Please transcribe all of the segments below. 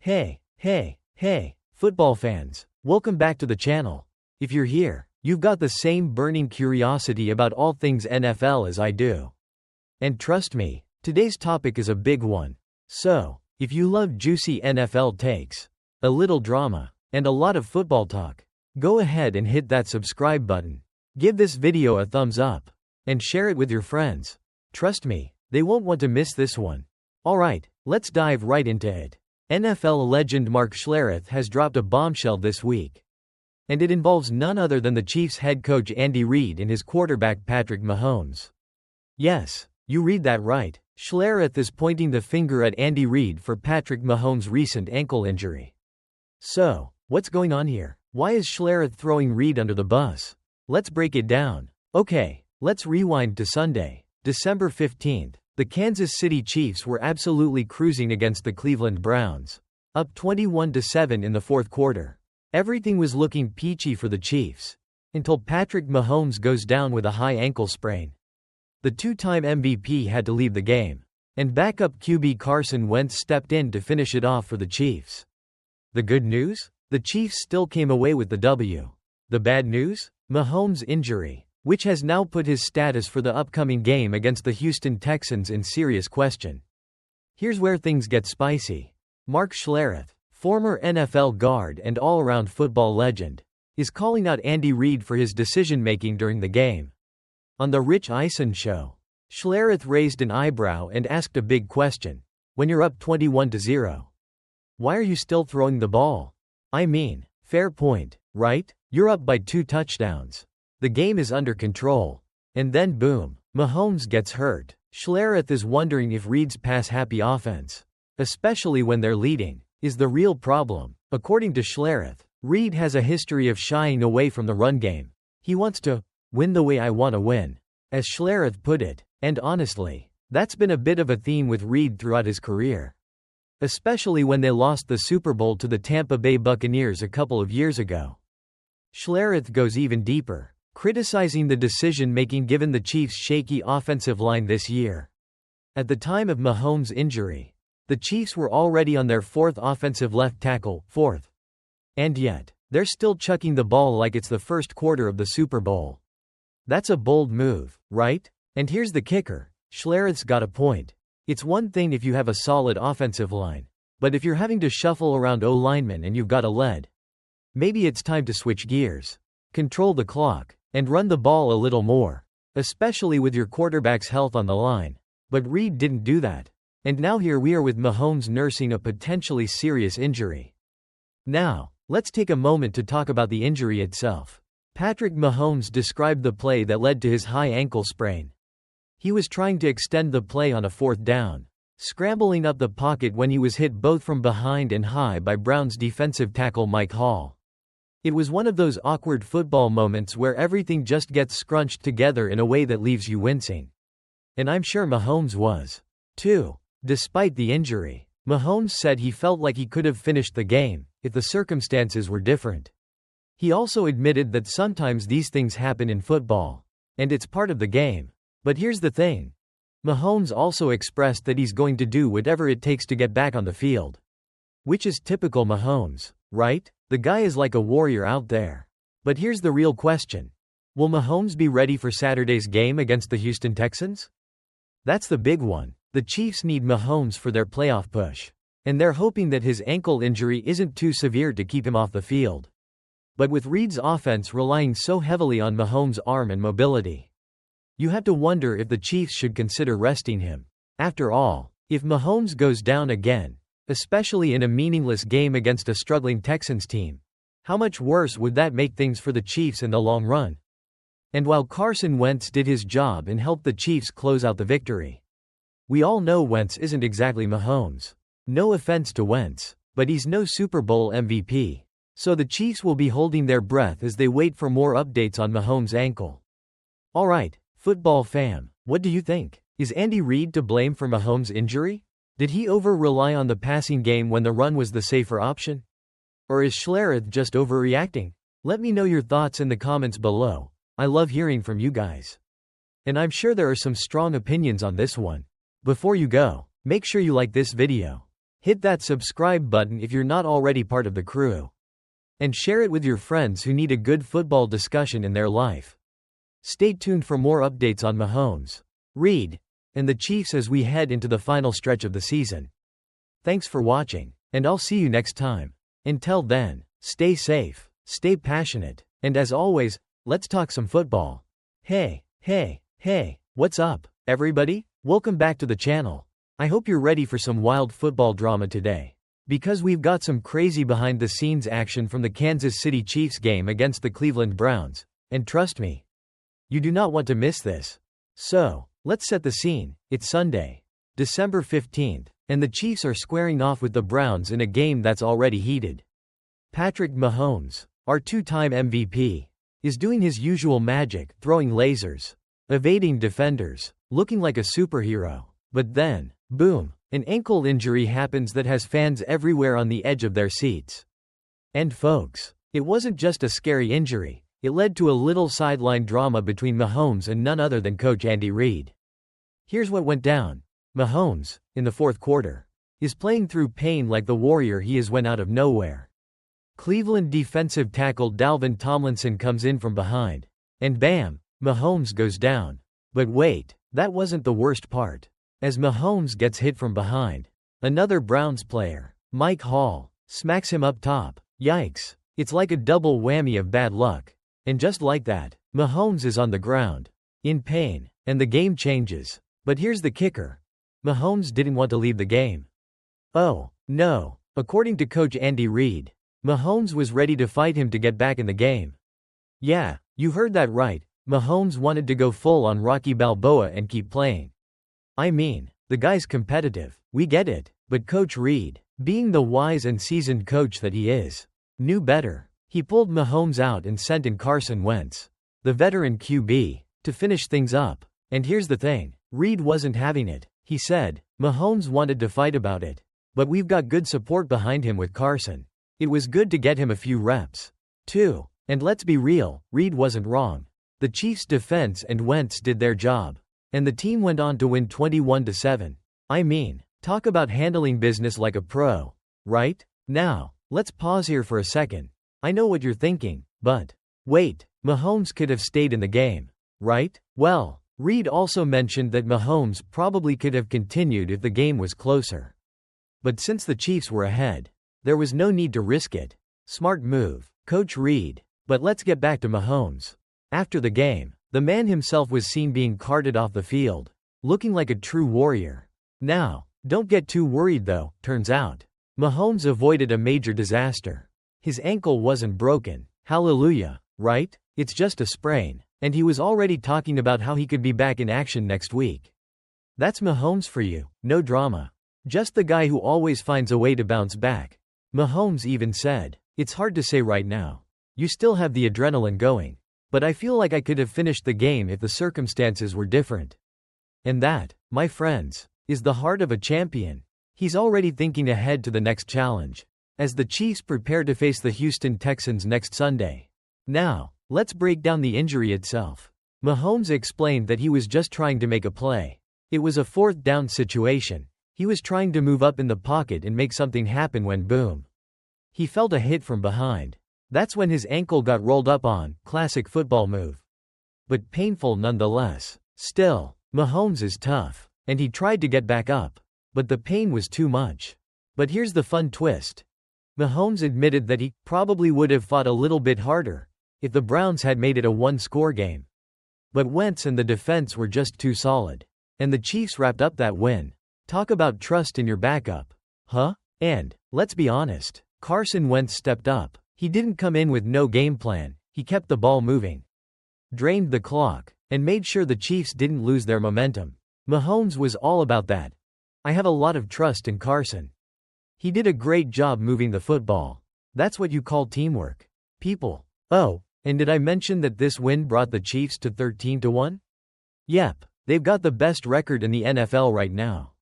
Hey, football fans. Welcome back to the channel. If you're here, you've got the same burning curiosity about all things NFL as I do. And trust me, today's topic is a big one. So, if you love juicy NFL takes, a little drama, and a lot of football talk, go ahead and hit that subscribe button. Give this video a thumbs up, and share it with your friends. Trust me, they won't want to miss this one. Alright, let's dive right into it. NFL legend Mark Schlereth has dropped a bombshell this week. And it involves none other than the Chiefs head coach Andy Reid and his quarterback Patrick Mahomes. Yes, you read that right. Schlereth is pointing the finger at Andy Reid for Patrick Mahomes' recent ankle injury. So, what's going on here? Why is Schlereth throwing Reid under the bus? Let's break it down. Okay, let's rewind to Sunday, December 15th. The Kansas City Chiefs were absolutely cruising against the Cleveland Browns, up 21-7 in the fourth quarter. Everything was looking peachy for the Chiefs, until Patrick Mahomes goes down with a high ankle sprain. The two-time MVP had to leave the game, and backup QB Carson Wentz stepped in to finish it off for the Chiefs. The good news? The Chiefs still came away with the W. The bad news? Mahomes' injury, which has now put his status for the upcoming game against the Houston Texans in serious question. Here's where things get spicy. Mark Schlereth, former NFL guard and all-around football legend, is calling out Andy Reid for his decision-making during the game. On the Rich Eisen Show, Schlereth raised an eyebrow and asked a big question. When you're up 21-0, why are you still throwing the ball? I mean, fair point, right? You're up by 2 touchdowns. The game is under control. And then boom, Mahomes gets hurt. Schlereth is wondering if Reid's pass-happy offense, especially when they're leading, is the real problem. According to Schlereth, Reid has a history of shying away from the run game. He wants to win the way I want to win, as Schlereth put it. And honestly, that's been a bit of a theme with Reid throughout his career. Especially when they lost the Super Bowl to the Tampa Bay Buccaneers a couple of years ago. Schlereth goes even deeper, criticizing the decision-making given the Chiefs' shaky offensive line this year. At the time of Mahomes' injury, the Chiefs were already on their 4th offensive left tackle, 4th. And yet, they're still chucking the ball like it's the first quarter of the Super Bowl. That's a bold move, right? And here's the kicker. Schlereth's got a point. It's one thing if you have a solid offensive line, but if you're having to shuffle around O-linemen and you've got a lead, maybe it's time to switch gears, control the clock, and run the ball a little more, especially with your quarterback's health on the line. But Reid didn't do that. And now here we are with Mahomes nursing a potentially serious injury. Now, let's take a moment to talk about the injury itself. Patrick Mahomes described the play that led to his high ankle sprain. He was trying to extend the play on a 4th down, scrambling up the pocket when he was hit both from behind and high by Browns defensive tackle Mike Hall. It was one of those awkward football moments where everything just gets scrunched together in a way that leaves you wincing. And I'm sure Mahomes was, too. Despite the injury, Mahomes said he felt like he could have finished the game if the circumstances were different. He also admitted that sometimes these things happen in football, and it's part of the game. But here's the thing. Mahomes also expressed that he's going to do whatever it takes to get back on the field. Which is typical Mahomes, right? The guy is like a warrior out there. But here's the real question. Will Mahomes be ready for Saturday's game against the Houston Texans? That's the big one. The Chiefs need Mahomes for their playoff push, and they're hoping that his ankle injury isn't too severe to keep him off the field. But with Reid's offense relying so heavily on Mahomes' arm and mobility, you have to wonder if the Chiefs should consider resting him. After all, if Mahomes goes down again, especially in a meaningless game against a struggling Texans team, how much worse would that make things for the Chiefs in the long run? And while Carson Wentz did his job and helped the Chiefs close out the victory, we all know Wentz isn't exactly Mahomes. No offense to Wentz, but he's no Super Bowl MVP. So the Chiefs will be holding their breath as they wait for more updates on Mahomes' ankle. Alright, football fam, what do you think? Is Andy Reid to blame for Mahomes' injury? Did he over-rely on the passing game when the run was the safer option? Or is Schlereth just overreacting? Let me know your thoughts in the comments below. I love hearing from you guys. And I'm sure there are some strong opinions on this one. Before you go, make sure you like this video. Hit that subscribe button if you're not already part of the crew. And share it with your friends who need a good football discussion in their life. Stay tuned for more updates on Mahomes, Reid, and the Chiefs as we head into the final stretch of the season. Thanks for watching, and I'll see you next time. Until then, stay safe, stay passionate, and as always, let's talk some football. Hey, what's up, everybody? Welcome back to the channel. I hope you're ready for some wild football drama today. Because we've got some crazy behind-the-scenes action from the Kansas City Chiefs game against the Cleveland Browns, and trust me, you do not want to miss this. So, let's set the scene. It's Sunday, December 15th, and the Chiefs are squaring off with the Browns in a game that's already heated. Patrick Mahomes, our two-time MVP, is doing his usual magic, throwing lasers, evading defenders, looking like a superhero. But then, boom, an ankle injury happens that has fans everywhere on the edge of their seats. And folks, it wasn't just a scary injury, it led to a little sideline drama between Mahomes and none other than coach Andy Reid. Here's what went down. Mahomes, in the fourth quarter, is playing through pain like the warrior he is when out of nowhere. Cleveland defensive tackle Dalvin Tomlinson comes in from behind. And bam, Mahomes goes down. But wait, that wasn't the worst part. As Mahomes gets hit from behind, another Browns player, Mike Hall, smacks him up top. Yikes, it's like a double whammy of bad luck. And just like that, Mahomes is on the ground, in pain, and the game changes. But here's the kicker. Mahomes didn't want to leave the game. Oh, no. According to coach Andy Reid, Mahomes was ready to fight him to get back in the game. Yeah, you heard that right. Mahomes wanted to go full on Rocky Balboa and keep playing. I mean, the guy's competitive, we get it, but Coach Reid, being the wise and seasoned coach that he is, knew better. He pulled Mahomes out and sent in Carson Wentz, the veteran QB, to finish things up. And here's the thing, Reid wasn't having it. He said, Mahomes wanted to fight about it, but we've got good support behind him with Carson. It was good to get him a few reps, too. And let's be real, Reid wasn't wrong. The Chiefs' defense and Wentz did their job. And the team went on to win 21-7. I mean, talk about handling business like a pro, right? Now, let's pause here for a second. I know what you're thinking, but wait, Mahomes could have stayed in the game, right? Well, Reid also mentioned that Mahomes probably could have continued if the game was closer. But since the Chiefs were ahead, there was no need to risk it. Smart move, Coach Reid. But let's get back to Mahomes. After the game, the man himself was seen being carted off the field, looking like a true warrior. Now, don't get too worried though, turns out. Mahomes avoided a major disaster. His ankle wasn't broken, hallelujah, right? It's just a sprain. And he was already talking about how he could be back in action next week. That's Mahomes for you, no drama. Just the guy who always finds a way to bounce back. Mahomes even said, "It's hard to say right now. You still have the adrenaline going. But I feel like I could have finished the game if the circumstances were different." And that, my friends, is the heart of a champion. He's already thinking ahead to the next challenge, as the Chiefs prepare to face the Houston Texans next Sunday. Now, let's break down the injury itself. Mahomes explained that he was just trying to make a play. It was a fourth down situation. He was trying to move up in the pocket and make something happen when boom. He felt a hit from behind. That's when his ankle got rolled up on, classic football move. But painful nonetheless. Still, Mahomes is tough, and he tried to get back up. But the pain was too much. But here's the fun twist. Mahomes admitted that he probably would have fought a little bit harder if the Browns had made it a one-score game. But Wentz and the defense were just too solid. And the Chiefs wrapped up that win. Talk about trust in your backup. Huh? And, let's be honest, Carson Wentz stepped up. He didn't come in with no game plan, he kept the ball moving, drained the clock, and made sure the Chiefs didn't lose their momentum. Mahomes was all about that. I have a lot of trust in Carson. He did a great job moving the football. That's what you call teamwork. People. Oh, and did I mention that this win brought the Chiefs to 13-1? Yep, they've got the best record in the NFL right now.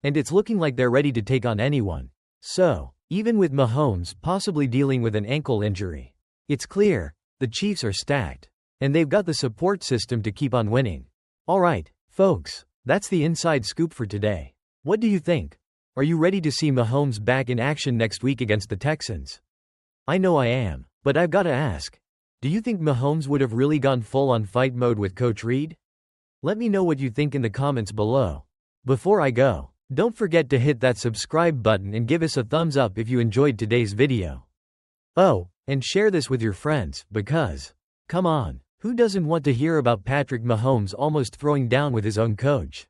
And it's looking like they're ready to take on anyone. So, even with Mahomes possibly dealing with an ankle injury, it's clear, the Chiefs are stacked. And they've got the support system to keep on winning. Alright, folks, that's the inside scoop for today. What do you think? Are you ready to see Mahomes back in action next week against the Texans? I know I am, but I've gotta ask. Do you think Mahomes would have really gone full-on fight mode with Coach Reid? Let me know what you think in the comments below. Before I go, don't forget to hit that subscribe button and give us a thumbs up if you enjoyed today's video. Oh, and share this with your friends, because, come on, who doesn't want to hear about Patrick Mahomes almost throwing down with his own coach?